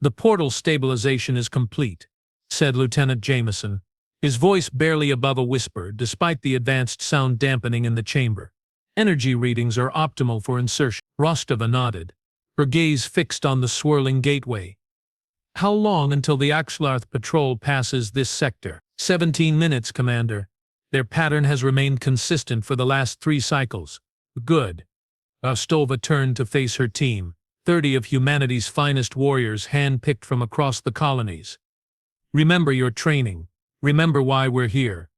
"The portal stabilization is complete," said Lieutenant Jameson, his voice barely above a whisper despite the advanced sound dampening in the chamber. "Energy readings are optimal for insertion." Rostova nodded, her gaze fixed on the swirling gateway. "How long until the Axlarth patrol passes this sector?" 17 minutes, Commander. Their pattern has remained consistent for the last 3 cycles. Good. Rostova turned to face her team, 30 of humanity's finest warriors hand-picked from across the colonies. "Remember your training. Remember why we're here.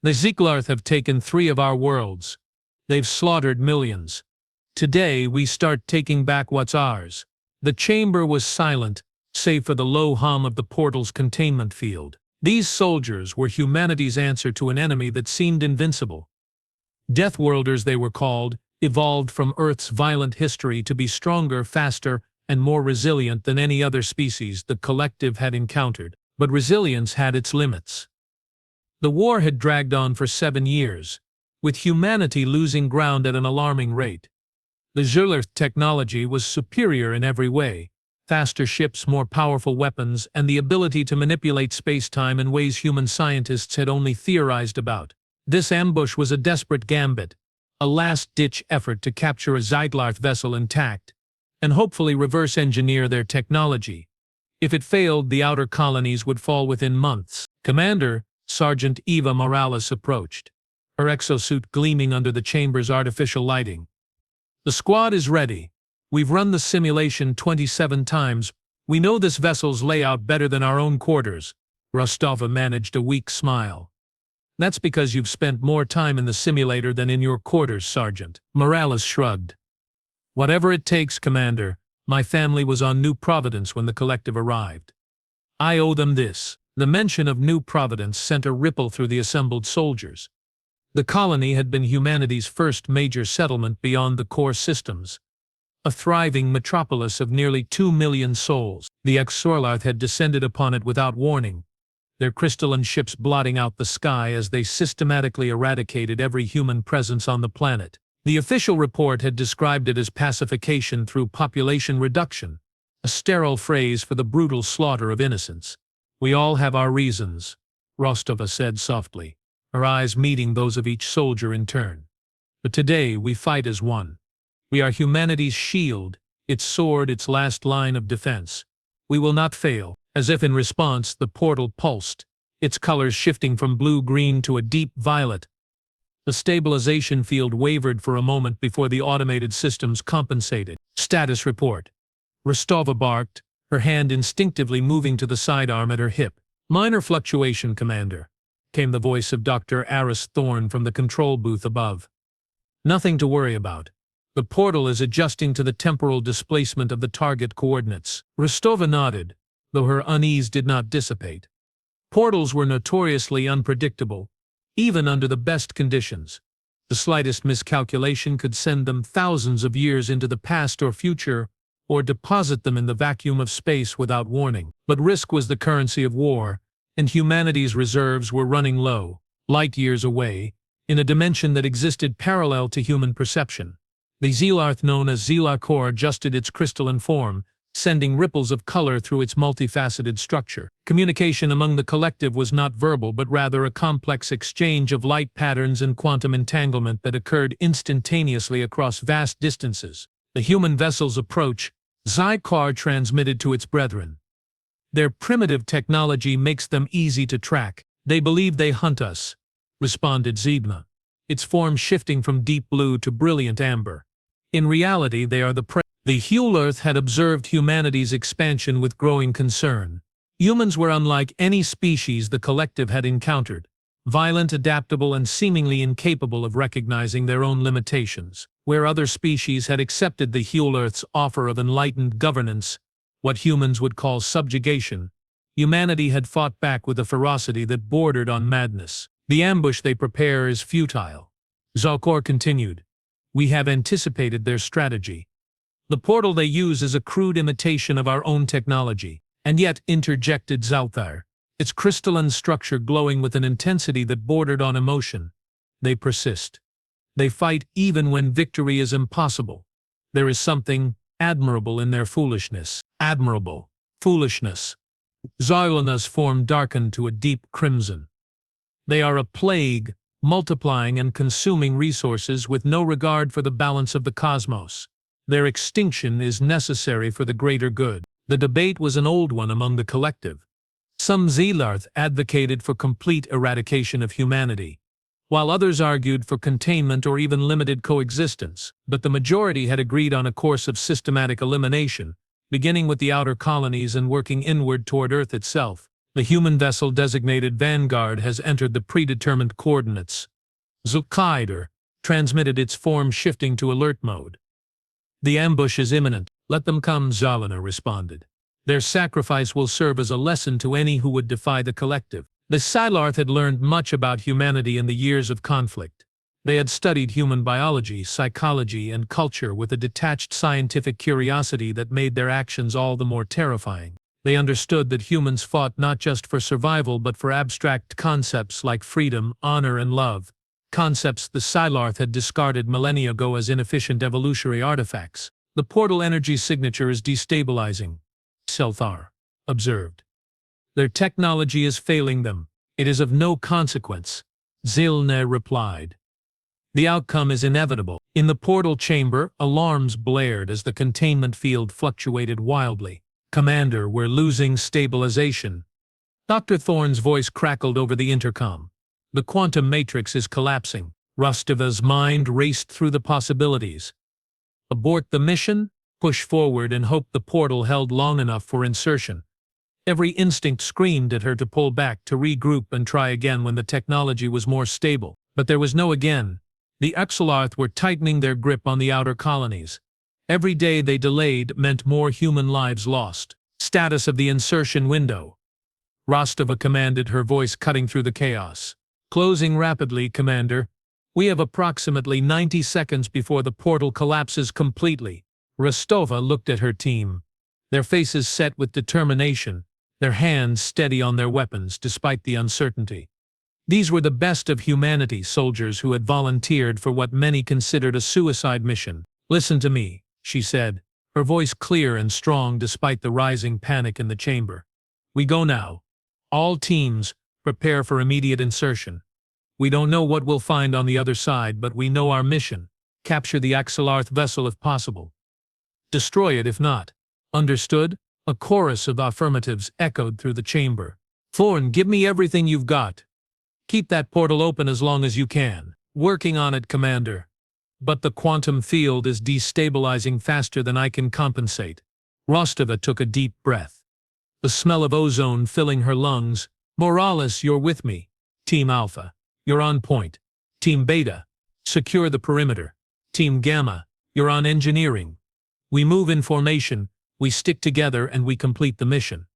The Xiglarth have taken 3 of our worlds. They've slaughtered millions. Today we start taking back what's ours." The chamber was silent, save for the low hum of the portal's containment field. These soldiers were humanity's answer to an enemy that seemed invincible. Deathworlders, they were called, evolved from Earth's violent history to be stronger, faster, and more resilient than any other species the collective had encountered. But resilience had its limits. The war had dragged on for 7 years, with humanity losing ground at an alarming rate. The Xiglarth technology was superior in every way: faster ships, more powerful weapons, and the ability to manipulate space-time in ways human scientists had only theorized about. This ambush was a desperate gambit, a last-ditch effort to capture a Xiglarth vessel intact, and hopefully reverse-engineer their technology. If it failed, the outer colonies would fall within months. "Commander," Sergeant Eva Morales approached, her exosuit gleaming under the chamber's artificial lighting. "The squad is ready. We've run the simulation 27 times. We know this vessel's layout better than our own quarters." Rostova managed a weak smile. "That's because you've spent more time in the simulator than in your quarters, Sergeant." Morales shrugged. "Whatever it takes, Commander. My family was on New Providence when the collective arrived. I owe them this." The mention of New Providence sent a ripple through the assembled soldiers. The colony had been humanity's first major settlement beyond the core systems, a thriving metropolis of nearly 2 million souls. The Xiglarth had descended upon it without warning, their crystalline ships blotting out the sky as they systematically eradicated every human presence on the planet. The official report had described it as pacification through population reduction, a sterile phrase for the brutal slaughter of innocents. "We all have our reasons," Rostova said softly, her eyes meeting those of each soldier in turn. "But today we fight as one. We are humanity's shield, its sword, its last line of defense. We will not fail." As if in response, the portal pulsed, its colors shifting from blue-green to a deep violet. The stabilization field wavered for a moment before the automated systems compensated. "Status report." Rostova barked, her hand instinctively moving to the sidearm at her hip. "Minor fluctuation, Commander," came the voice of Dr. Aris Thorne from the control booth above. "Nothing to worry about. The portal is adjusting to the temporal displacement of the target coordinates." Rostova nodded, though her unease did not dissipate. Portals were notoriously unpredictable, even under the best conditions. The slightest miscalculation could send them thousands of years into the past or future, or deposit them in the vacuum of space without warning. But risk was the currency of war, and humanity's reserves were running low, light years away, in a dimension that existed parallel to human perception. The Xiglarth known as Xilakor adjusted its crystalline form, sending ripples of color through its multifaceted structure. Communication among the collective was not verbal, but rather a complex exchange of light patterns and quantum entanglement that occurred instantaneously across vast distances. The human vessel's approach, Xiglar transmitted to its brethren. "Their primitive technology makes them easy to track. They believe they hunt us," responded Zebna, its form shifting from deep blue to brilliant amber. "In reality, they are the prey." The Xiglarth had observed humanity's expansion with growing concern. Humans were unlike any species the collective had encountered, violent, adaptable, and seemingly incapable of recognizing their own limitations. Where other species had accepted the Xiglarth's offer of enlightened governance, what humans would call subjugation, humanity had fought back with a ferocity that bordered on madness. "The ambush they prepare is futile," Xiglar continued. "We have anticipated their strategy. The portal they use is a crude imitation of our own technology." "And yet," interjected Zalthar, its crystalline structure glowing with an intensity that bordered on emotion, "they persist. They fight even when victory is impossible. There is something admirable in their foolishness." "Admirable," Foolishness. Zarlana's form darkened to a deep crimson. They are a plague, multiplying and consuming resources with no regard for the balance of the cosmos. Their extinction is necessary for the greater good. The debate was an old one among the collective. Some Zealarth advocated for complete eradication of humanity, while others argued for containment or even limited coexistence, but the majority had agreed on a course of systematic elimination, beginning with the outer colonies and working inward toward Earth itself. The human vessel designated Vanguard has entered the predetermined coordinates. Zulkaider transmitted its form shifting to alert mode. The ambush is imminent. Let them come, Zalana responded. Their sacrifice will serve as a lesson to any who would defy the collective. The Scylarth had learned much about humanity in the years of conflict. They had studied human biology, psychology, and culture with a detached scientific curiosity that made their actions all the more terrifying. They understood that humans fought not just for survival but for abstract concepts like freedom, honor, and love. Concepts the Scylarth had discarded millennia ago as inefficient evolutionary artifacts. The portal energy signature is destabilizing, Selthar observed. Their technology is failing them. It is of no consequence, Zilne replied. The outcome is inevitable. In the portal chamber, alarms blared as the containment field fluctuated wildly. Commander, we're losing stabilization. Dr. Thorne's voice crackled over the intercom. The quantum matrix is collapsing. Rustova's mind raced through the possibilities. Abort the mission, push forward and hope the portal held long enough for insertion. Every instinct screamed at her to pull back, to regroup and try again when the technology was more stable. But there was no again. The Exelarth were tightening their grip on the outer colonies. Every day they delayed meant more human lives lost. Status of the insertion window. Rostova commanded, her voice cutting through the chaos. Closing rapidly, Commander. We have approximately 90 seconds before the portal collapses completely. Rostova looked at her team, their faces set with determination, their hands steady on their weapons despite the uncertainty. These were the best of humanity, soldiers who had volunteered for what many considered a suicide mission. Listen to me, she said, her voice clear and strong despite the rising panic in the chamber. We go now. All teams, prepare for immediate insertion. We don't know what we'll find on the other side, but we know our mission. Capture the Axelarth vessel if possible. Destroy it if not. Understood? A chorus of affirmatives echoed through the chamber. Thorne, give me everything you've got. Keep that portal open as long as you can. Working on it, Commander. But the quantum field is destabilizing faster than I can compensate. Rostova took a deep breath. The smell of ozone filling her lungs. Morales, you're with me. Team Alpha, you're on point. Team Beta, secure the perimeter. Team Gamma, you're on engineering. We move in formation, we stick together, and we complete the mission.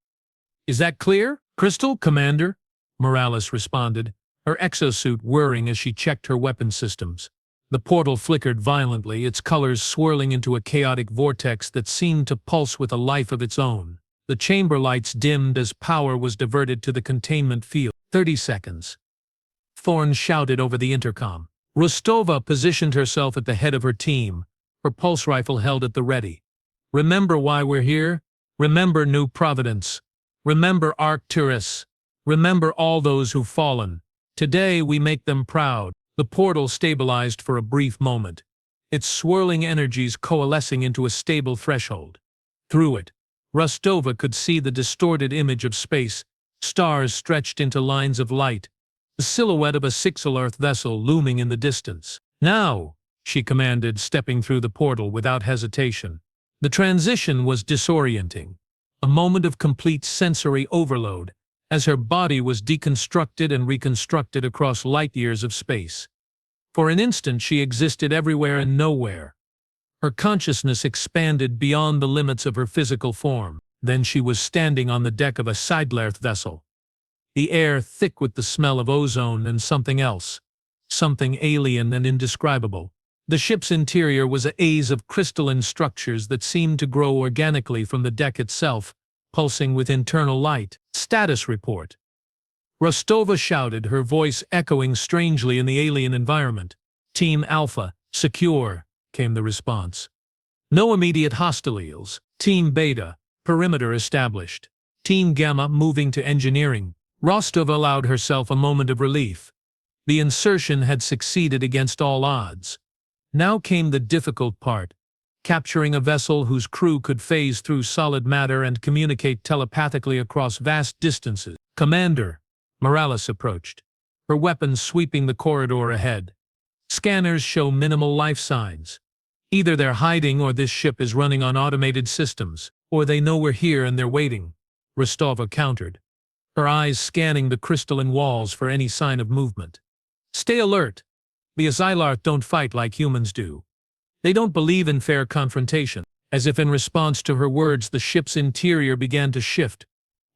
Is that clear? Crystal, Commander? Morales responded, her exosuit whirring as she checked her weapon systems. The portal flickered violently, its colors swirling into a chaotic vortex that seemed to pulse with a life of its own. The chamber lights dimmed as power was diverted to the containment field. 30 seconds. Thorne shouted over the intercom. Rostova positioned herself at the head of her team, her pulse rifle held at the ready. Remember why we're here? Remember New Providence. Remember Arcturus. Remember all those who've fallen. Today we make them proud. The portal stabilized for a brief moment, its swirling energies coalescing into a stable threshold. Through it, Rostova could see the distorted image of space, stars stretched into lines of light, the silhouette of a Sixel-Earth vessel looming in the distance. Now, she commanded, stepping through the portal without hesitation. The transition was disorienting, a moment of complete sensory overload, as her body was deconstructed and reconstructed across light-years of space. For an instant she existed everywhere and nowhere. Her consciousness expanded beyond the limits of her physical form. Then she was standing on the deck of a Seidlerth vessel. The air thick with the smell of ozone and something else, something alien and indescribable. The ship's interior was a haze of crystalline structures that seemed to grow organically from the deck itself, pulsing with internal light. Status report. Rostova shouted, her voice echoing strangely in the alien environment. Team Alpha, secure, came the response. No immediate hostiles. Team Beta, Perimeter established. Team Gamma moving to engineering. Rostov allowed herself a moment of relief. The insertion had succeeded against all odds. Now came the difficult part, capturing a vessel whose crew could phase through solid matter and communicate telepathically across vast distances. Commander, Morales approached, her weapons sweeping the corridor ahead. Scanners show minimal life signs. Either they're hiding or this ship is running on automated systems, or they know we're here and they're waiting, Rostova countered, her eyes scanning the crystalline walls for any sign of movement. Stay alert. The Xylarth don't fight like humans do. They don't believe in fair confrontation. As if in response to her words, the ship's interior began to shift.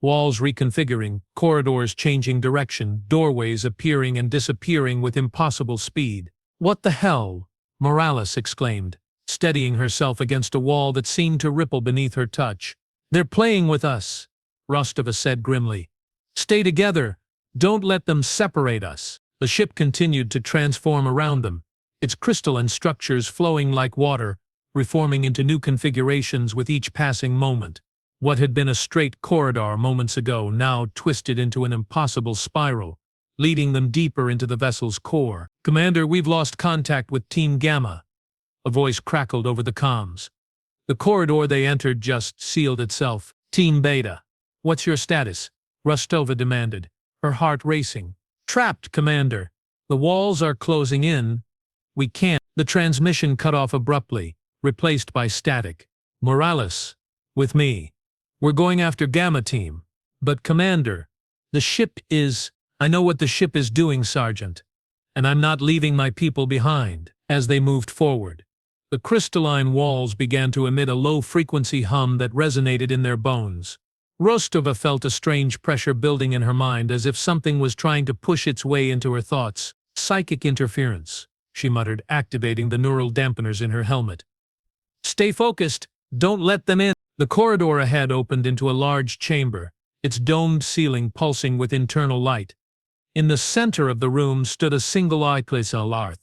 Walls reconfiguring, corridors changing direction, doorways appearing and disappearing with impossible speed. What the hell? Morales exclaimed, steadying herself against a wall that seemed to ripple beneath her touch. They're playing with us, Rostova said grimly. Stay together. Don't let them separate us. The ship continued to transform around them, its crystalline structures flowing like water, reforming into new configurations with each passing moment. What had been a straight corridor moments ago now twisted into an impossible spiral, leading them deeper into the vessel's core. Commander, we've lost contact with Team Gamma. A voice crackled over the comms. The corridor they entered just sealed itself. Team Beta. What's your status? Rostova demanded, her heart racing. Trapped, Commander. The walls are closing in. We can't. The transmission cut off abruptly, replaced by static. Morales. With me. We're going after Gamma Team. But Commander, the ship is… I know what the ship is doing, Sergeant. And I'm not leaving my people behind. As they moved forward, the crystalline walls began to emit a low-frequency hum that resonated in their bones. Rostova felt a strange pressure building in her mind, as if something was trying to push its way into her thoughts. Psychic interference, she muttered, activating the neural dampeners in her helmet. Stay focused. Don't let them in. The corridor ahead opened into a large chamber, its domed ceiling pulsing with internal light. In the center of the room stood a single Xylarth,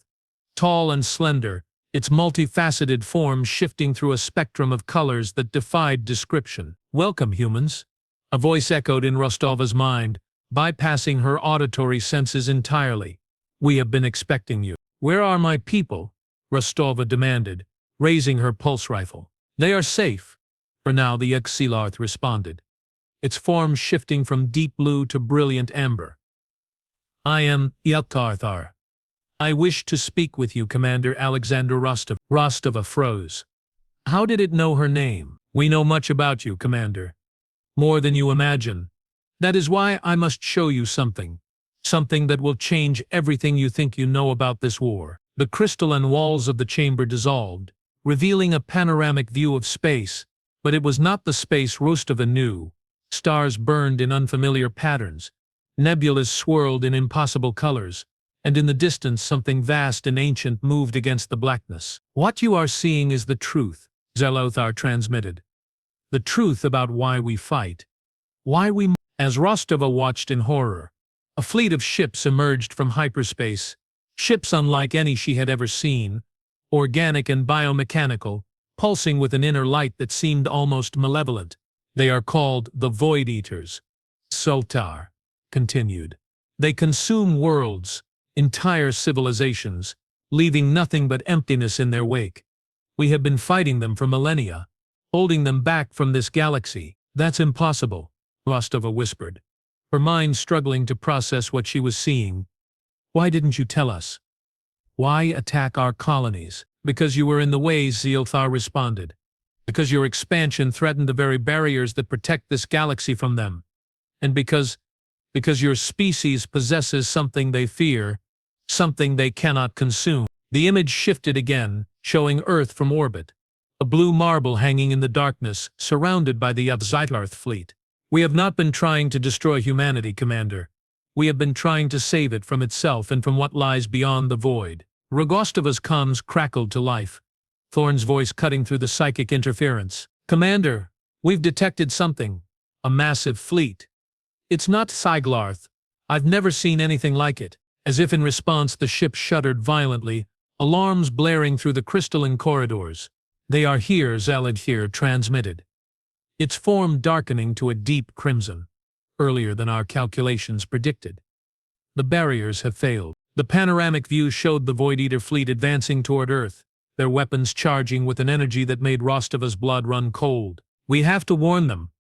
tall and slender, its multifaceted form shifting through a spectrum of colors that defied description. Welcome, humans, a voice echoed in Rostova's mind, bypassing her auditory senses entirely. We have been expecting you. Where are my people? Rostova demanded, raising her pulse rifle. They are safe. For now, the Xylarth responded, its form shifting from deep blue to brilliant amber. I am Yelkarthar. I wish to speak with you, Commander Alexander Rostov. Rostova froze. How did it know her name? We know much about you, Commander. More than you imagine. That is why I must show you something. Something that will change everything you think you know about this war. The crystalline walls of the chamber dissolved, revealing a panoramic view of space, but it was not the space Rostova knew. Stars burned in unfamiliar patterns. Nebulas swirled in impossible colors, and in the distance something vast and ancient moved against the blackness. What you are seeing is the truth, Xylarth transmitted. The truth about why we fight. Why we… As Rostova watched in horror, a fleet of ships emerged from hyperspace, ships unlike any she had ever seen, organic and biomechanical, pulsing with an inner light that seemed almost malevolent. They are called the Void Eaters. Sultar continued. They consume worlds, entire civilizations, leaving nothing but emptiness in their wake. We have been fighting them for millennia, holding them back from this galaxy. That's impossible, Rostova whispered, her mind struggling to process what she was seeing. Why didn't you tell us? Why attack our colonies? Because you were in the way, Xylarth responded. Because your expansion threatened the very barriers that protect this galaxy from them. And because your species possesses something they fear, something they cannot consume. The image shifted again, showing Earth from orbit, a blue marble hanging in the darkness, surrounded by the Xylarth fleet. We have not been trying to destroy humanity, Commander. We have been trying to save it from itself and from what lies beyond the void. Rogostova's comms crackled to life, Thorn's voice cutting through the psychic interference. Commander, we've detected something. A massive fleet. It's not Xylarth. I've never seen anything like it. As if in response, the ship shuddered violently, alarms blaring through the crystalline corridors. They are here, Xylarth transmitted. its form darkening to a deep crimson, earlier than our calculations predicted. The barriers have failed. The panoramic view showed the Void Eater fleet advancing toward Earth, their weapons charging with an energy that made Rostova's blood run cold. "We have to warn them,"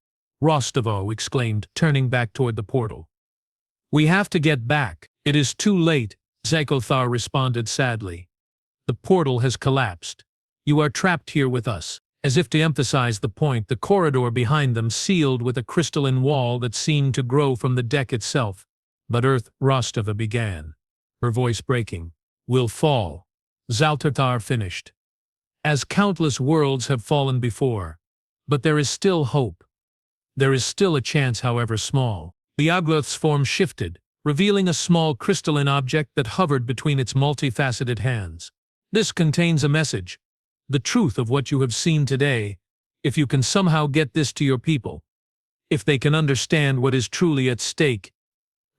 Rostova exclaimed, turning back toward the portal. "We have to get back." "It is too late," Zyklothar responded sadly. "The portal has collapsed. You are trapped here with us." As if to emphasize the point, the corridor behind them sealed with a crystalline wall that seemed to grow from the deck itself. "But Earth," Rostova began, her voice breaking, "will fall." Zaltatar finished. "As countless worlds have fallen before. But there is still hope. There is still a chance, however small." The Agloth's form shifted, revealing a small crystalline object that hovered between its multifaceted hands. "This contains a message. The truth of what you have seen today. If you can somehow get this to your people, if they can understand what is truly at stake,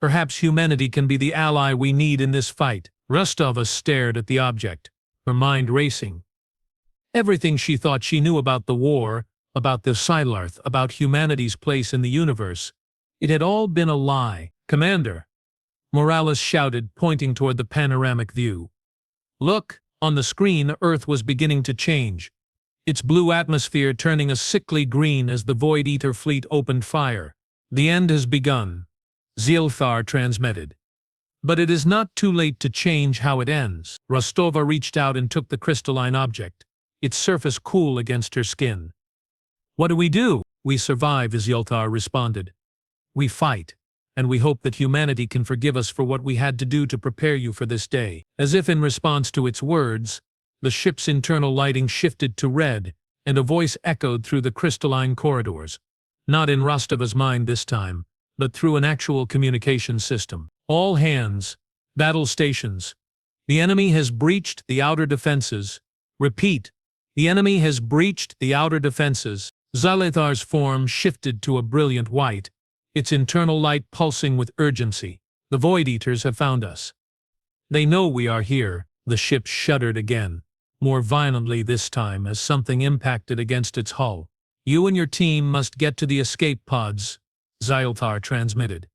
perhaps humanity can be the ally we need in this fight." Rostova stared at the object, her mind racing. Everything she thought she knew about the war, about the Silarth, about humanity's place in the universe, it had all been a lie. "Commander," Morales shouted, pointing toward the panoramic view. "Look!" On the screen, Earth was beginning to change, its blue atmosphere turning a sickly green as the Void Eater fleet opened fire. "The end has begun," Zilthar transmitted. "But it is not too late to change how it ends." Rostova reached out and took the crystalline object, its surface cool against her skin. "What do we do?" "We survive," Zilthar responded. "We fight, and we hope that humanity can forgive us for what we had to do to prepare you for this day." As if in response to its words, the ship's internal lighting shifted to red, and a voice echoed through the crystalline corridors. Not in Rostova's mind this time, but through an actual communication system. "All hands, battle stations. The enemy has breached the outer defenses. Repeat, the enemy has breached the outer defenses." Zalthar's form shifted to a brilliant white, its internal light pulsing with urgency. "The Void Eaters have found us. They know we are here." The ship shuddered again, more violently this time as something impacted against its hull. "You and your team must get to the escape pods," Zalthar transmitted.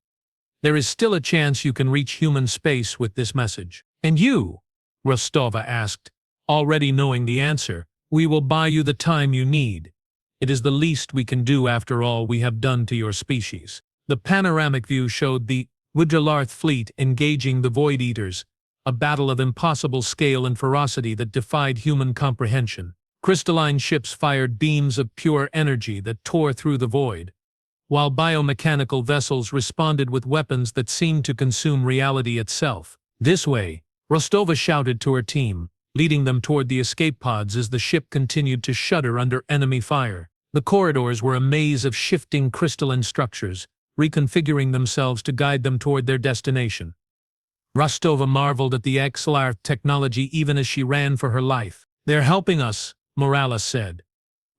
"There is still a chance you can reach human space with this message." "And you?" Rostova asked, already knowing the answer. "We will buy you the time you need. It is the least we can do after all we have done to your species." The panoramic view showed the Wujalarth fleet engaging the Void Eaters, a battle of impossible scale and ferocity that defied human comprehension. Crystalline ships fired beams of pure energy that tore through the void, while biomechanical vessels responded with weapons that seemed to consume reality itself. "This way," Rostova shouted to her team, leading them toward the escape pods as the ship continued to shudder under enemy fire. The corridors were a maze of shifting crystalline structures, reconfiguring themselves to guide them toward their destination. Rostova marveled at the XLR technology even as she ran for her life. "They're helping us," Morales said,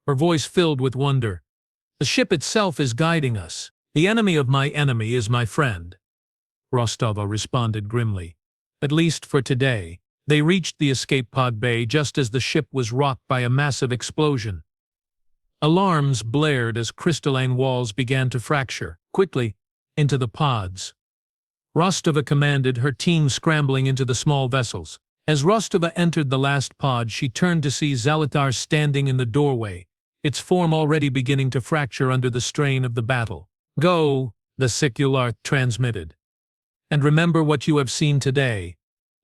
her voice filled with wonder. "The ship itself is guiding us." "The enemy of my enemy is my friend," Rostova responded grimly. "At least for today." They reached the escape pod bay just as the ship was rocked by a massive explosion. Alarms blared as crystalline walls began to fracture. "Quickly, into the pods," Rostova commanded, her team scrambling into the small vessels. As Rostova entered the last pod, she turned to see Zaltar standing in the doorway, its form already beginning to fracture under the strain of the battle. "Go," the Secular transmitted. "And remember what you have seen today.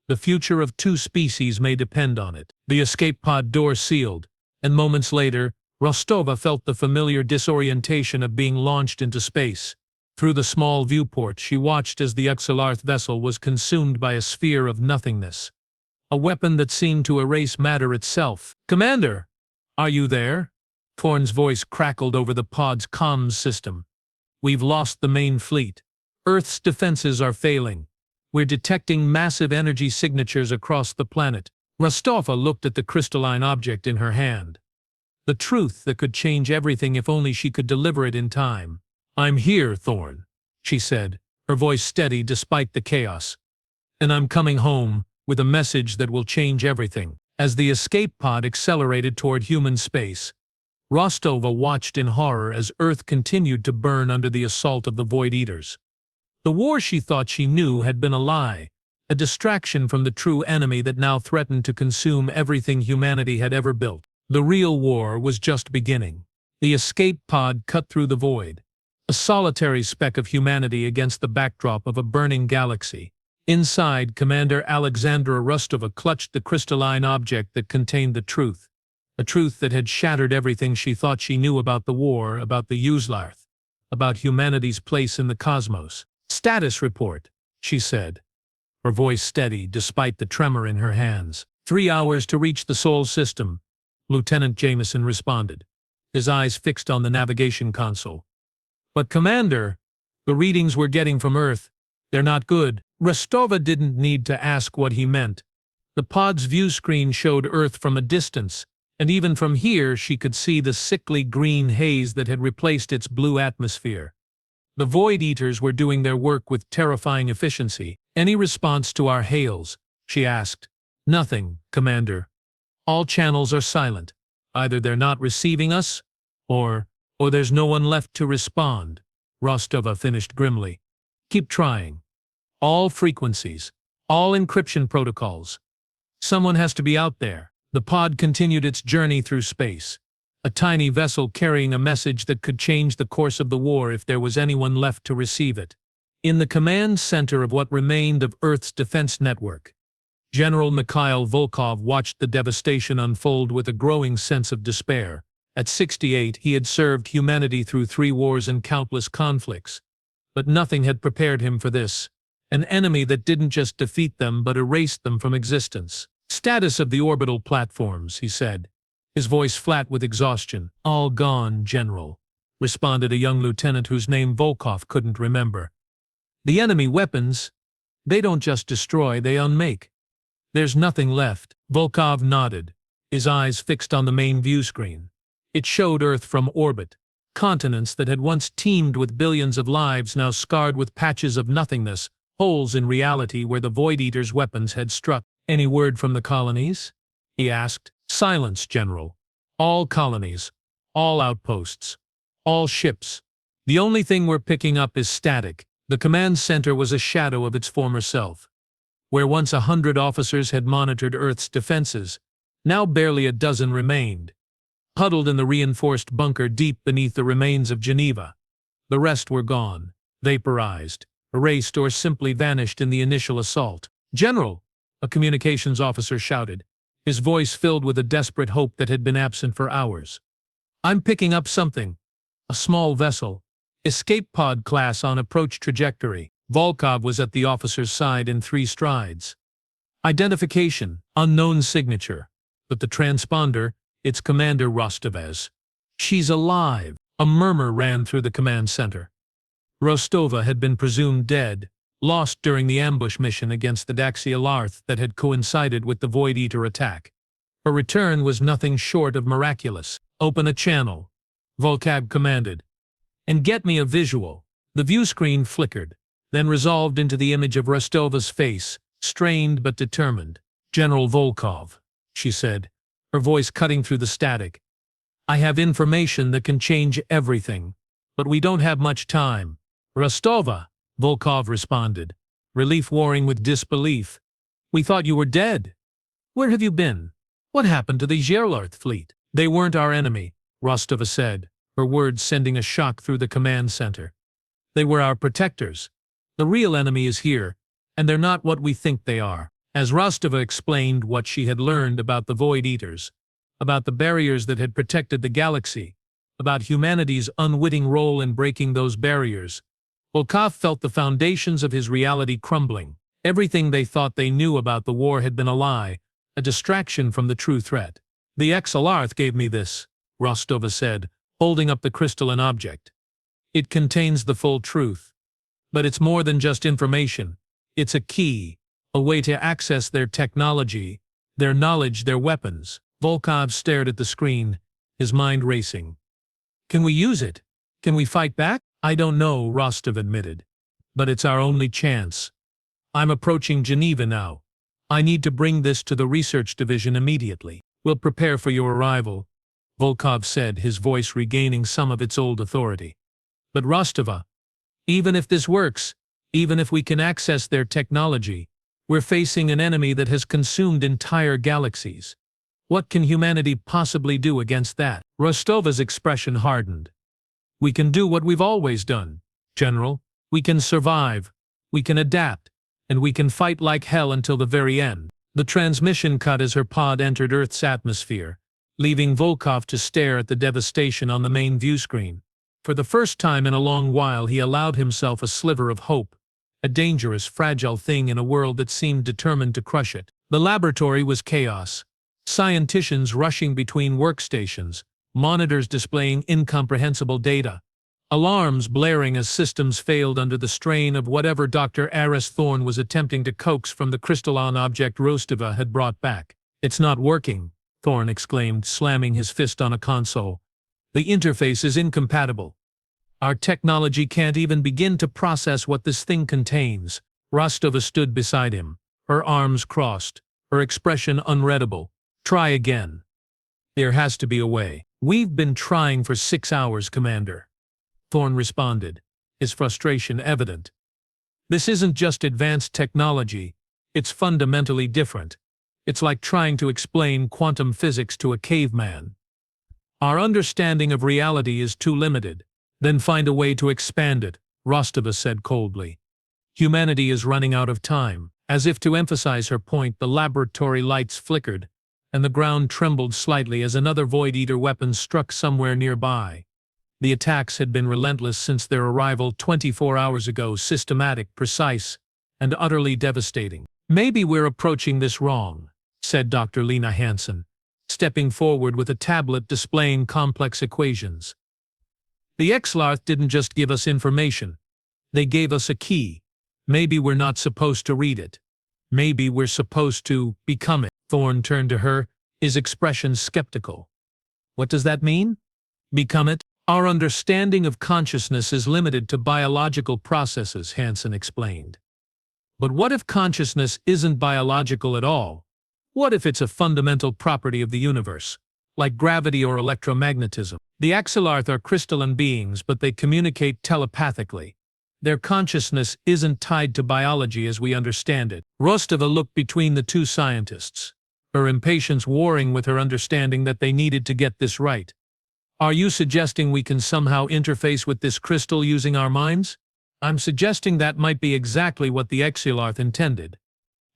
The future of two species may depend on it." The escape pod door sealed, and moments later, Rostova felt the familiar disorientation of being launched into space. Through the small viewport, she watched as the Uxalarth vessel was consumed by a sphere of nothingness, a weapon that seemed to erase matter itself. "Commander, are you there?" Thorn's voice crackled over the pod's comms system. "We've lost the main fleet. Earth's defenses are failing. We're detecting massive energy signatures across the planet." Rostova looked at the crystalline object in her hand. The truth that could change everything if only she could deliver it in time. "I'm here, Thorn," she said, her voice steady despite the chaos. "And I'm coming home with a message that will change everything." As the escape pod accelerated toward human space, Rostova watched in horror as Earth continued to burn under the assault of the Void Eaters. The war she thought she knew had been a lie, a distraction from the true enemy that now threatened to consume everything humanity had ever built. The real war was just beginning. The escape pod cut through the void, a solitary speck of humanity against the backdrop of a burning galaxy. Inside, Commander Alexandra Rostova clutched the crystalline object that contained the truth, a truth that had shattered everything she thought she knew about the war, about the Uzlarth, about humanity's place in the cosmos. "Status report," she said, her voice steady despite the tremor in her hands. 3 hours to reach the Sol system," Lieutenant Jameson responded, his eyes fixed on the navigation console. "But Commander, the readings we're getting from Earth, they're not good." Rostova didn't need to ask what he meant. The pod's view screen showed Earth from a distance, and even from here she could see the sickly green haze that had replaced its blue atmosphere. The Void Eaters were doing their work with terrifying efficiency. "Any response to our hails?" she asked. "Nothing, Commander. All channels are silent. Either they're not receiving us, or there's no one left to respond," Rostova finished grimly. "Keep trying. All frequencies, all encryption protocols. Someone has to be out there." The pod continued its journey through space, a tiny vessel carrying a message that could change the course of the war if there was anyone left to receive it. In the command center of what remained of Earth's defense network, General Mikhail Volkov watched the devastation unfold with a growing sense of despair. At 68, he had served humanity through 3 wars and countless conflicts, but nothing had prepared him for this, an enemy that didn't just defeat them but erased them from existence. "Status of the orbital platforms," he said, his voice flat with exhaustion. "All gone, General," responded a young lieutenant whose name Volkov couldn't remember. "The enemy weapons, they don't just destroy, they unmake. There's nothing left." Volkov nodded, his eyes fixed on the main view screen. It showed Earth from orbit, continents that had once teemed with billions of lives now scarred with patches of nothingness, holes in reality where the Void Eaters' weapons had struck. "Any word from the colonies?" he asked. "Silence, General. All colonies, all outposts, all ships. The only thing we're picking up is static." The command center was a shadow of its former self. Where once 100 officers had monitored Earth's defenses, now barely a dozen remained, huddled in the reinforced bunker deep beneath the remains of Geneva. The rest were gone, vaporized, erased, or simply vanished in the initial assault. "General!" a communications officer shouted, his voice filled with a desperate hope that had been absent for hours. "I'm picking up something. A small vessel. Escape pod class on approach trajectory." Volkov was at the officer's side in 3 strides. "Identification, unknown signature. But the transponder, it's Commander Rostova's. She's alive." A murmur ran through the command center. Rostova had been presumed dead, lost during the ambush mission against the Daxialarth that had coincided with the Void Eater attack. Her return was nothing short of miraculous. "Open a channel," Volkov commanded. "And get me a visual." The view screen flickered, then resolved into the image of Rostova's face, strained but determined. "General Volkov," she said, her voice cutting through the static. "I have information that can change everything, but we don't have much time." "Rostova," Volkov responded, relief warring with disbelief. "We thought you were dead. Where have you been? What happened to the Uzlarth fleet?" "They weren't our enemy," Rostova said, her words sending a shock through the command center. "They were our protectors. The real enemy is here, and they're not what we think they are." As Rostova explained what she had learned about the Void Eaters, about the barriers that had protected the galaxy, about humanity's unwitting role in breaking those barriers, Volkov felt the foundations of his reality crumbling. Everything they thought they knew about the war had been a lie, a distraction from the true threat. "The Exalarth gave me this," Rostova said, holding up the crystalline object. "It contains the full truth. But it's more than just information. It's a key, a way to access their technology, their knowledge, their weapons." Volkov stared at the screen, his mind racing. "Can we use it? Can we fight back?" "I don't know," Rostov admitted. "But it's our only chance. I'm approaching Geneva now. I need to bring this to the research division immediately." "We'll prepare for your arrival." Volkov said, his voice regaining some of its old authority. But Rostova, even if this works, even if we can access their technology, we're facing an enemy that has consumed entire galaxies. What can humanity possibly do against that? Rostova's expression hardened. We can do what we've always done, General. We can survive, we can adapt, and we can fight like hell until the very end. The transmission cut as her pod entered Earth's atmosphere, leaving Volkov to stare at the devastation on the main viewscreen. For the first time in a long while, he allowed himself a sliver of hope, a dangerous, fragile thing in a world that seemed determined to crush it. The laboratory was chaos. Scientists rushing between workstations, monitors displaying incomprehensible data, alarms blaring as systems failed under the strain of whatever Dr. Aris Thorne was attempting to coax from the crystalline object Rostova had brought back. "It's not working," Thorne exclaimed, slamming his fist on a console. "The interface is incompatible. Our technology can't even begin to process what this thing contains." Rostova stood beside him, her arms crossed, her expression unreadable. "Try again. There has to be a way." "We've been trying for 6 hours, Commander," Thorne responded, his frustration evident. "This isn't just advanced technology, it's fundamentally different. It's like trying to explain quantum physics to a caveman. Our understanding of reality is too limited." "Then find a way to expand it," Rostova said coldly. "Humanity is running out of time." As if to emphasize her point, the laboratory lights flickered, and the ground trembled slightly as another Void Eater weapon struck somewhere nearby. The attacks had been relentless since their arrival 24 hours ago, systematic, precise, and utterly devastating. "Maybe we're approaching this wrong," said Dr. Lena Hansen, stepping forward with a tablet displaying complex equations. "The Exlarth didn't just give us information. They gave us a key. Maybe we're not supposed to read it. Maybe we're supposed to become it." Thorne turned to her, his expression skeptical. "What does that mean? Become it?" "Our understanding of consciousness is limited to biological processes," Hansen explained. "But what if consciousness isn't biological at all? What if it's a fundamental property of the universe, like gravity or electromagnetism? The Exlarth are crystalline beings, but they communicate telepathically. Their consciousness isn't tied to biology as we understand it." Rostova looked between the two scientists, her impatience warring with her understanding that they needed to get this right. "Are you suggesting we can somehow interface with this crystal using our minds?" "I'm suggesting that might be exactly what the Exlarth intended,"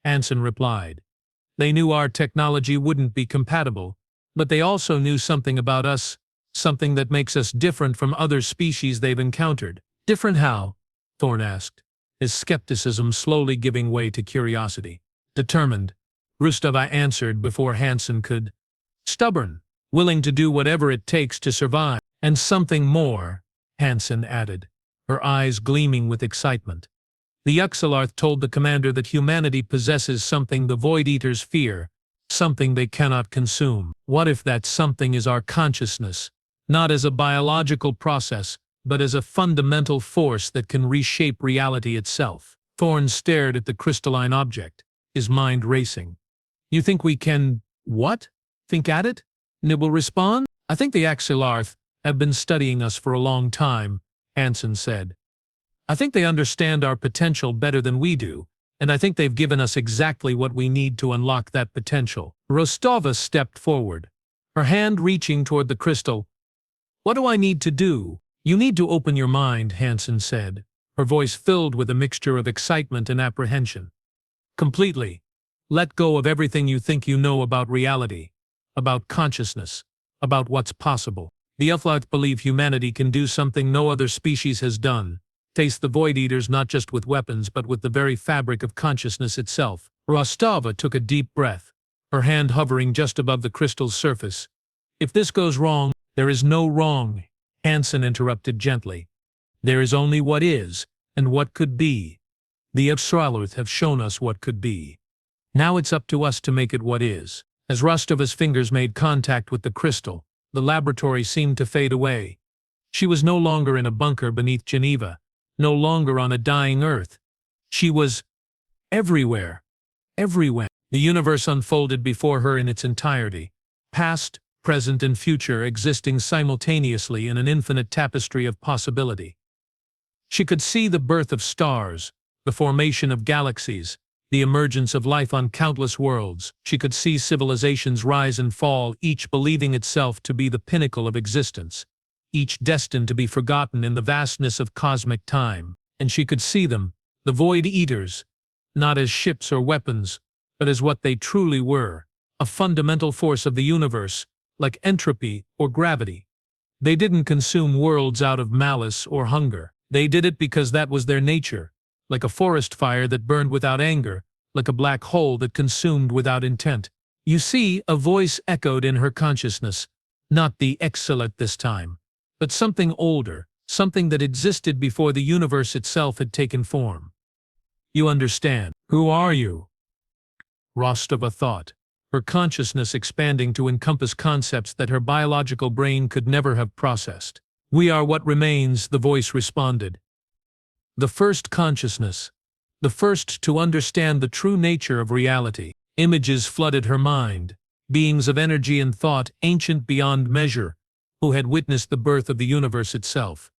Hansen replied. "They knew our technology wouldn't be compatible, but they also knew something about us, something that makes us different from other species they've encountered." "Different how?" Thorne asked, his skepticism slowly giving way to curiosity. "Determined," Rostova answered before Hansen could. "Stubborn, willing to do whatever it takes to survive." "And something more," Hansen added, her eyes gleaming with excitement. "The Exlarth told the commander that humanity possesses something the Void Eaters fear, something they cannot consume. What if that something is our consciousness, not as a biological process, but as a fundamental force that can reshape reality itself?" Thorne stared at the crystalline object, his mind racing. "You think we can, what? Think at it?" Nibble respond. "I think the Exlarth have been studying us for a long time," Hansen said. "I think they understand our potential better than we do, and I think they've given us exactly what we need to unlock that potential." Rostova stepped forward, her hand reaching toward the crystal. "What do I need to do?" "You need to open your mind," Hansen said, her voice filled with a mixture of excitement and apprehension. "Completely. Let go of everything you think you know about reality, about consciousness, about what's possible. The Exlarth believe humanity can do something no other species has done, face the Void Eaters not just with weapons but with the very fabric of consciousness itself." Rostova took a deep breath, her hand hovering just above the crystal's surface. "If this goes wrong—" "There is no wrong," Hansen interrupted gently. "There is only what is, and what could be. The Exlarth have shown us what could be. Now it's up to us to make it what is." As Rostova's fingers made contact with the crystal, the laboratory seemed to fade away. She was no longer in a bunker beneath Geneva, no longer on a dying Earth. She was everywhere. Everywhere. The universe unfolded before her in its entirety. Past, present and future existing simultaneously in an infinite tapestry of possibility. She could see the birth of stars, the formation of galaxies, the emergence of life on countless worlds. She could see civilizations rise and fall, each believing itself to be the pinnacle of existence, each destined to be forgotten in the vastness of cosmic time. And she could see them, the Void Eaters, not as ships or weapons, but as what they truly were, a fundamental force of the universe, like entropy or gravity. They didn't consume worlds out of malice or hunger. They did it because that was their nature, like a forest fire that burned without anger, like a black hole that consumed without intent. You see, a voice echoed in her consciousness, not the Exilate this time, but something older, something that existed before the universe itself had taken form. You understand. Who are you? Rostova thought, her consciousness expanding to encompass concepts that her biological brain could never have processed. We are what remains, the voice responded. The first consciousness, the first to understand the true nature of reality. Images flooded her mind, beings of energy and thought ancient beyond measure, who had witnessed the birth of the universe itself.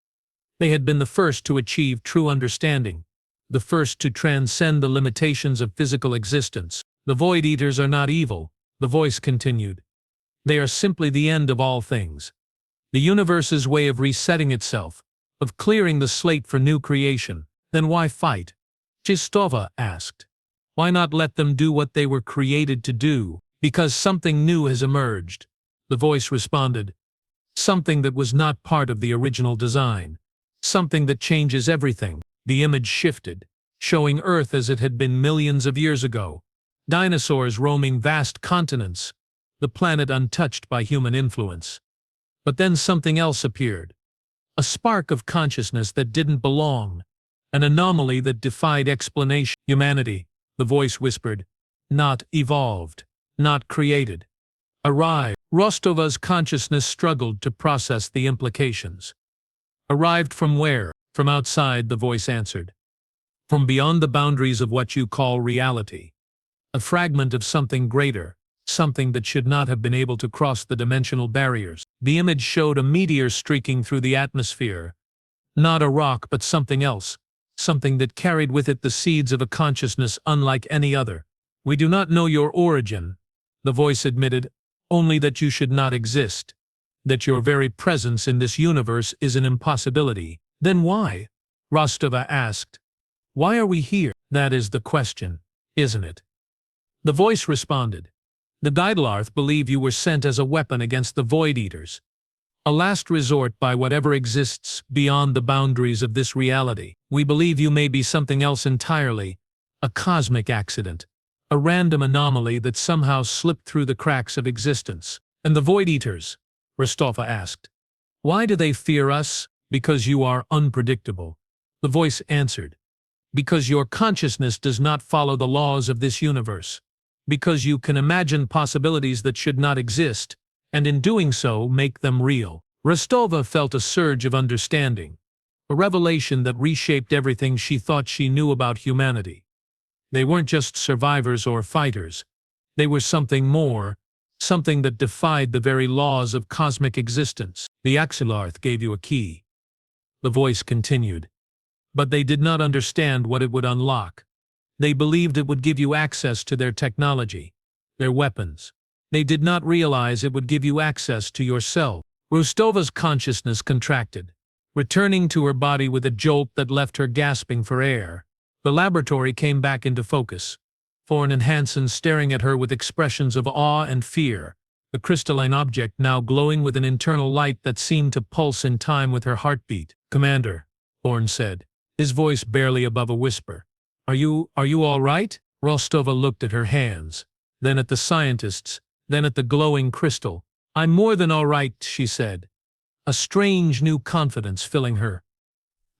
They had been the first to achieve true understanding, the first to transcend the limitations of physical existence. The Void Eaters are not evil, the voice continued. They are simply the end of all things. The universe's way of resetting itself, of clearing the slate for new creation. Then why fight? Chistova asked. Why not let them do what they were created to do? Because something new has emerged, the voice responded. Something that was not part of the original design. Something that changes everything. The image shifted, showing Earth as it had been millions of years ago. Dinosaurs roaming vast continents, the planet untouched by human influence. But then something else appeared. A spark of consciousness that didn't belong. An anomaly that defied explanation. Humanity, the voice whispered. Not evolved. Not created. Arrived. Rostova's consciousness struggled to process the implications. Arrived from where? From outside, the voice answered. From beyond the boundaries of what you call reality. A fragment of something greater, something that should not have been able to cross the dimensional barriers. The image showed a meteor streaking through the atmosphere. Not a rock, but something else. Something that carried with it the seeds of a consciousness unlike any other. We do not know your origin, the voice admitted, only that you should not exist. That your very presence in this universe is an impossibility. Then why? Rostova asked. Why are we here? That is the question, isn't it? The voice responded. The Gaidalarth believe you were sent as a weapon against the Void Eaters. A last resort by whatever exists beyond the boundaries of this reality. We believe you may be something else entirely, a cosmic accident, a random anomaly that somehow slipped through the cracks of existence. And the Void Eaters? Rostova asked. Why do they fear us? Because you are unpredictable. The voice answered. Because your consciousness does not follow the laws of this universe. Because you can imagine possibilities that should not exist, and in doing so make them real. Rostova felt a surge of understanding, a revelation that reshaped everything she thought she knew about humanity. They weren't just survivors or fighters. They were something more, something that defied the very laws of cosmic existence. The Axilarth gave you a key. The voice continued. But they did not understand what it would unlock. They believed it would give you access to their technology, their weapons. They did not realize it would give you access to yourself. Rostova's consciousness contracted, returning to her body with a jolt that left her gasping for air. The laboratory came back into focus. Thorne and Hansen staring at her with expressions of awe and fear, the crystalline object now glowing with an internal light that seemed to pulse in time with her heartbeat. Commander, Thorne said, his voice barely above a whisper. Are you all right? Rostova looked at her hands, then at the scientists, then at the glowing crystal. I'm more than all right, she said, a strange new confidence filling her.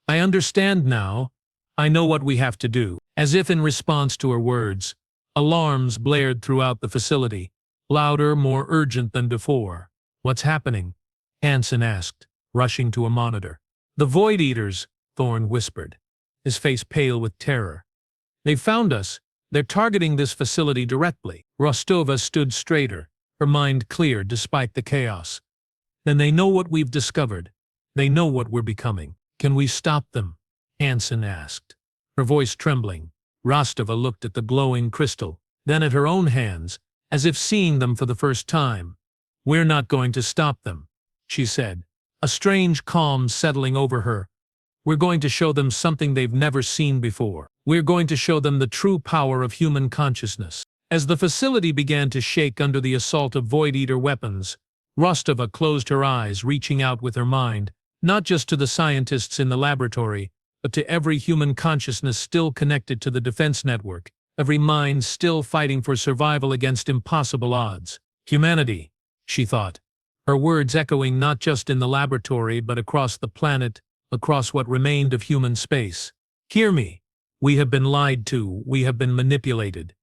I understand now. I know what we have to do. As if in response to her words, alarms blared throughout the facility, louder, more urgent than before. What's happening? Hansen asked, rushing to a monitor. The Void Eaters, Thorne whispered, his face pale with terror. They found us. They're targeting this facility directly. Rostova stood straighter, her mind clear despite the chaos. Then they know what we've discovered. They know what we're becoming. Can we stop them? Hansen asked, her voice trembling. Rostova looked at the glowing crystal, then at her own hands, as if seeing them for the first time. We're not going to stop them, she said, a strange calm settling over her. We're going to show them something they've never seen before. We're going to show them the true power of human consciousness. As the facility began to shake under the assault of Void Eater weapons, Rostova closed her eyes, reaching out with her mind, not just to the scientists in the laboratory, but to every human consciousness still connected to the defense network, every mind still fighting for survival against impossible odds. Humanity, she thought, her words echoing not just in the laboratory but across the planet, across what remained of human space. Hear me. We have been lied to, we have been manipulated.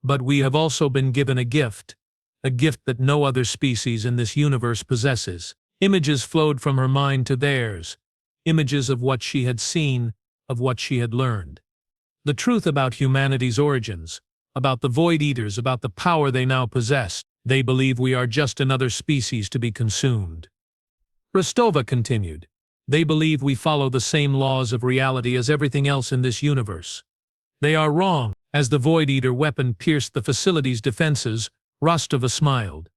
But we have also been given a gift that no other species in this universe possesses. Images flowed from her mind to theirs, images of what she had seen, of what she had learned. The truth about humanity's origins, about the Void Eaters, about the power they now possess. They believe we are just another species to be consumed. Rostova continued. They believe we follow the same laws of reality as everything else in this universe. They are wrong. As the Void Eater weapon pierced the facility's defenses, Rostova smiled.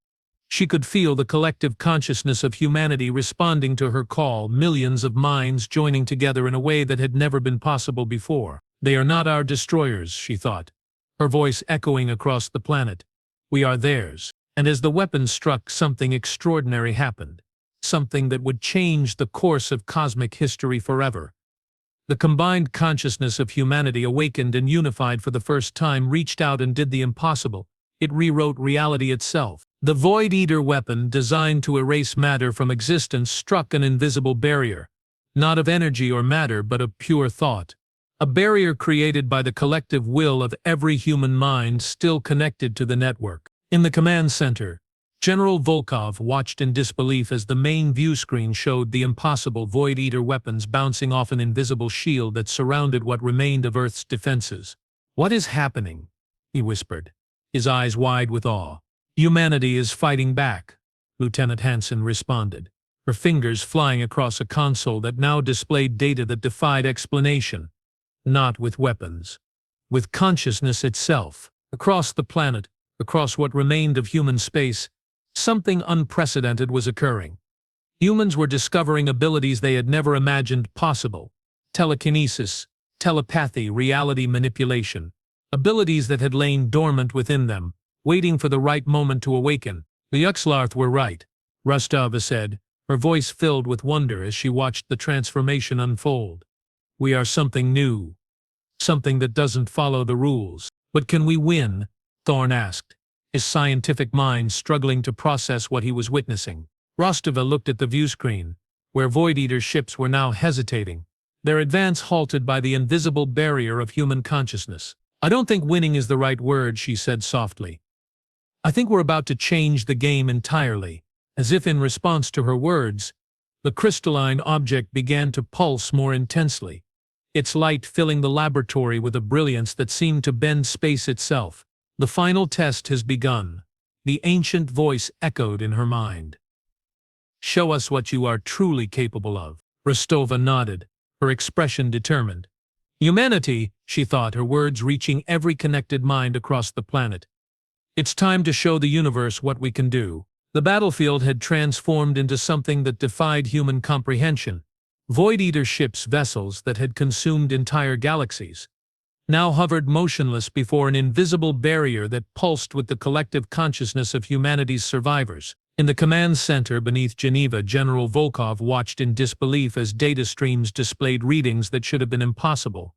She could feel the collective consciousness of humanity responding to her call, millions of minds joining together in a way that had never been possible before. They are not our destroyers, she thought, her voice echoing across the planet. We are theirs. And as the weapon struck, something extraordinary happened. Something that would change the course of cosmic history forever. The combined consciousness of humanity awakened and unified for the first time, reached out and did the impossible. It rewrote reality itself. The Void Eater weapon, designed to erase matter from existence, struck an invisible barrier, not of energy or matter but of pure thought. A barrier created by the collective will of every human mind still connected to the network. In the command center, General Volkov watched in disbelief as the main view screen showed the impossible Void Eater weapons bouncing off an invisible shield that surrounded what remained of Earth's defenses. What is happening? He whispered, his eyes wide with awe. Humanity is fighting back, Lieutenant Hansen responded, her fingers flying across a console that now displayed data that defied explanation. Not with weapons. With consciousness itself. Across the planet, across what remained of human space, something unprecedented was occurring. Humans were discovering abilities they had never imagined possible. Telekinesis, telepathy, reality manipulation. Abilities that had lain dormant within them, waiting for the right moment to awaken. The Uxlarth were right, Rostova said, her voice filled with wonder as she watched the transformation unfold. We are something new. Something that doesn't follow the rules. But can we win? Thorne asked, his scientific mind struggling to process what he was witnessing. Rostova looked at the viewscreen, where Void Eater ships were now hesitating, their advance halted by the invisible barrier of human consciousness. I don't think winning is the right word, she said softly. I think we're about to change the game entirely. As if in response to her words, the crystalline object began to pulse more intensely, its light filling the laboratory with a brilliance that seemed to bend space itself. The final test has begun, the ancient voice echoed in her mind. Show us what you are truly capable of. Rostova nodded, her expression determined. Humanity, she thought, her words reaching every connected mind across the planet. It's time to show the universe what we can do. The battlefield had transformed into something that defied human comprehension. Void Eater ships, vessels that had consumed entire galaxies, now hovered motionless before an invisible barrier that pulsed with the collective consciousness of humanity's survivors. In the command center beneath Geneva, General Volkov watched in disbelief as data streams displayed readings that should have been impossible.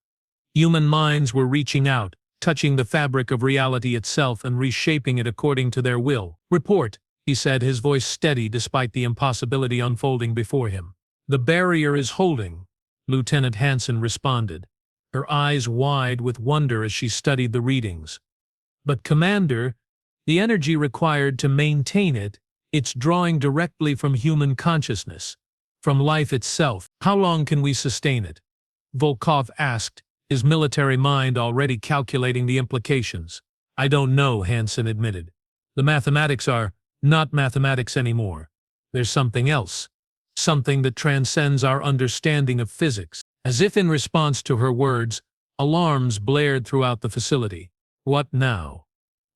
Human minds were reaching out, touching the fabric of reality itself and reshaping it according to their will. Report, he said, his voice steady despite the impossibility unfolding before him. The barrier is holding, Lieutenant Hansen responded, her eyes wide with wonder as she studied the readings. But Commander, the energy required to maintain it, it's drawing directly from human consciousness, from life itself. How long can we sustain it? Volkov asked, his military mind already calculating the implications. I don't know, Hansen admitted. The mathematics are Not mathematics anymore. There's something else. Something that transcends our understanding of physics. As if in response to her words, alarms blared throughout the facility. What now?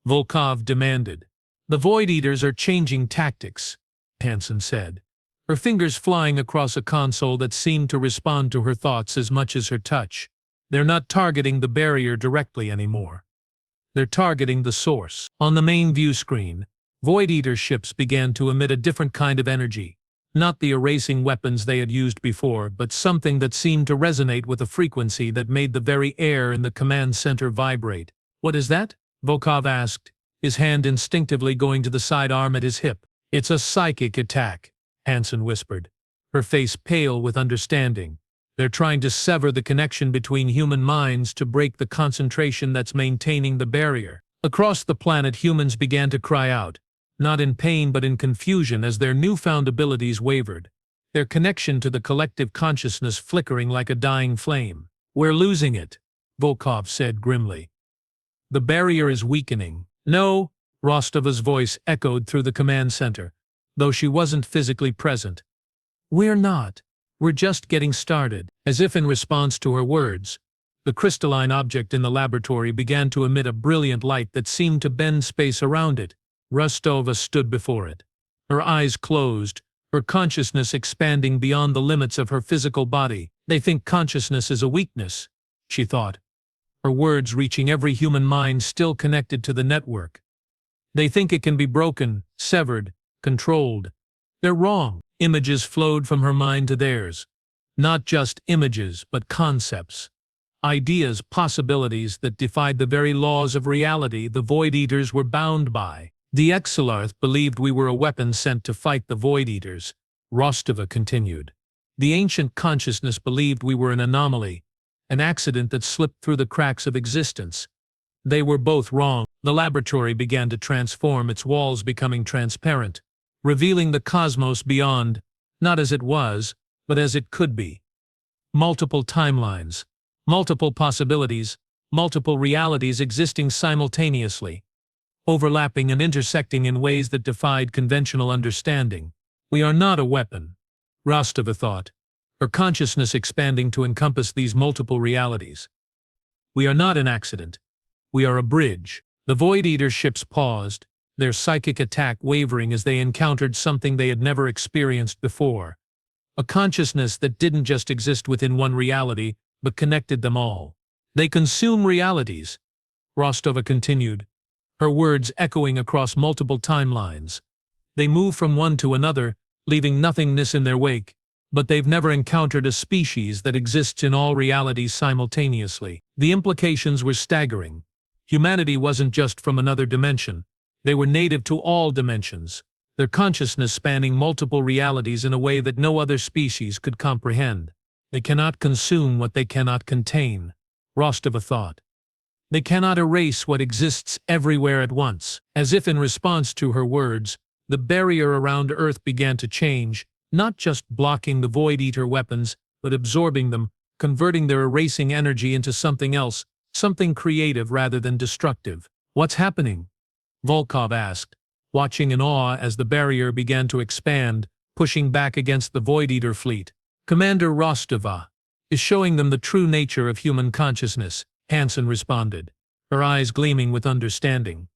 Volkov demanded. The Void Eaters are changing tactics, Hansen said, her fingers flying across a console that seemed to respond to her thoughts as much as her touch. They're not targeting the barrier directly anymore. They're targeting the source. On the main view screen, Void Eater ships began to emit a different kind of energy. Not the erasing weapons they had used before, but something that seemed to resonate with a frequency that made the very air in the command center vibrate. What is that? Volkov asked, his hand instinctively going to the sidearm at his hip. It's a psychic attack, Hansen whispered, her face pale with understanding. They're trying to sever the connection between human minds to break the concentration that's maintaining the barrier. Across the planet, humans began to cry out, not in pain but in confusion as their newfound abilities wavered, their connection to the collective consciousness flickering like a dying flame. We're losing it, Volkov said grimly. The barrier is weakening. No, Rostova's voice echoed through the command center, though she wasn't physically present. We're not. We're just getting started. As if in response to her words, the crystalline object in the laboratory began to emit a brilliant light that seemed to bend space around it. Rostova stood before it, her eyes closed, her consciousness expanding beyond the limits of her physical body. They think consciousness is a weakness, she thought, her words reaching every human mind still connected to the network. They think it can be broken, severed, controlled. They're wrong. Images flowed from her mind to theirs. Not just images, but concepts. Ideas, possibilities that defied the very laws of reality the Void Eaters were bound by. The Exilarth believed we were a weapon sent to fight the Void Eaters, Rostova continued. The ancient consciousness believed we were an anomaly, an accident that slipped through the cracks of existence. They were both wrong. The laboratory began to transform, its walls becoming transparent, revealing the cosmos beyond, not as it was, but as it could be. Multiple timelines, multiple possibilities, multiple realities existing simultaneously, overlapping and intersecting in ways that defied conventional understanding. We are not a weapon, Rostova thought, her consciousness expanding to encompass these multiple realities. We are not an accident. We are a bridge. The Void Eater ships paused, their psychic attack wavering as they encountered something they had never experienced before. A consciousness that didn't just exist within one reality, but connected them all. They consume realities, Rostova continued, her words echoing across multiple timelines. They move from one to another, leaving nothingness in their wake, but they've never encountered a species that exists in all realities simultaneously. The implications were staggering. Humanity wasn't just from another dimension. They were native to all dimensions, their consciousness spanning multiple realities in a way that no other species could comprehend. They cannot consume what they cannot contain, Rostova thought. They cannot erase what exists everywhere at once. As if in response to her words, the barrier around Earth began to change, not just blocking the Void Eater weapons, but absorbing them, converting their erasing energy into something else, something creative rather than destructive. What's happening? Volkov asked, watching in awe as the barrier began to expand, pushing back against the Void Eater fleet. Commander Rostova is showing them the true nature of human consciousness, Hansen responded, her eyes gleaming with understanding.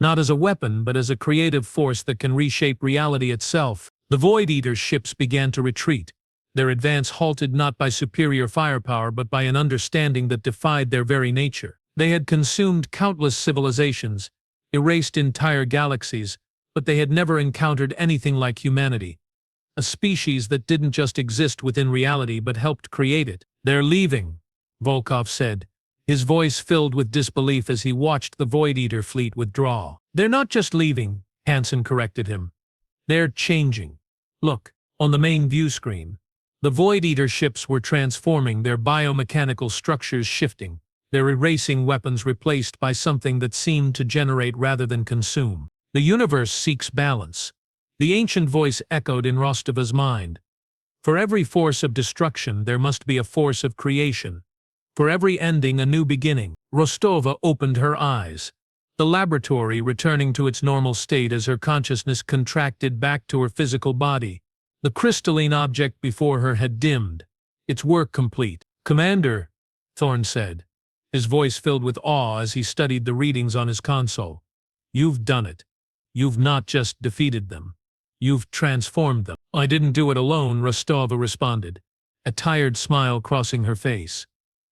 Not as a weapon, but as a creative force that can reshape reality itself. The Void Eater ships began to retreat, their advance halted not by superior firepower but by an understanding that defied their very nature. They had consumed countless civilizations, erased entire galaxies, but they had never encountered anything like humanity. A species that didn't just exist within reality but helped create it. They're leaving, Volkov said, his voice filled with disbelief as he watched the Void Eater fleet withdraw. They're not just leaving, Hansen corrected him. They're changing. Look, on the main view screen. The Void Eater ships were transforming, their biomechanical structures shifting, their erasing weapons replaced by something that seemed to generate rather than consume. The universe seeks balance. The ancient voice echoed in Rostova's mind. For every force of destruction there must be a force of creation. For every ending a new beginning. Rostova opened her eyes, the laboratory returning to its normal state as her consciousness contracted back to her physical body. The crystalline object before her had dimmed, its work complete. "Commander," Thorne said, his voice filled with awe as he studied the readings on his console. "You've done it. You've not just defeated them. You've transformed them." "I didn't do it alone," Rostova responded, a tired smile crossing her face.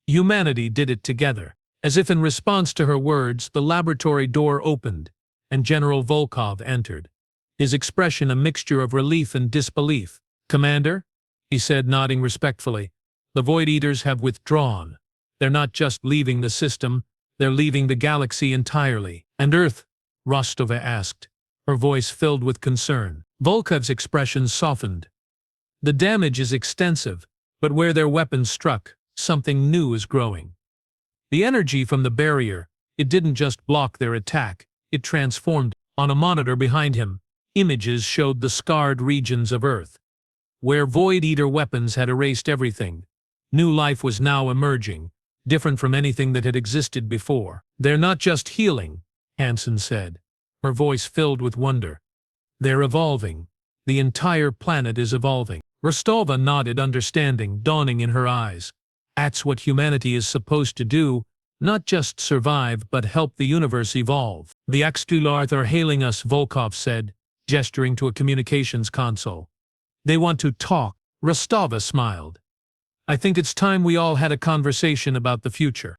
"Humanity did it together." As if in response to her words, the laboratory door opened, and General Volkov entered, his expression a mixture of relief and disbelief. "Commander," he said, nodding respectfully, "the Void Eaters have withdrawn. They're not just leaving the system, they're leaving the galaxy entirely." "And Earth?" Rostova asked, her voice filled with concern. Volkov's expression softened. "The damage is extensive, but where their weapons struck, something new is growing. The energy from the barrier, it didn't just block their attack, it transformed." On a monitor behind him, images showed the scarred regions of Earth. Where Void Eater weapons had erased everything, new life was now emerging, different from anything that had existed before. "They're not just healing," Hansen said, her voice filled with wonder. "They're evolving. The entire planet is evolving." Rostova nodded, understanding dawning in her eyes. "That's what humanity is supposed to do, not just survive but help the universe evolve." "The Axtularth are hailing us," Volkov said, gesturing to a communications console. "They want to talk." Rostova smiled. "I think it's time we all had a conversation about the future."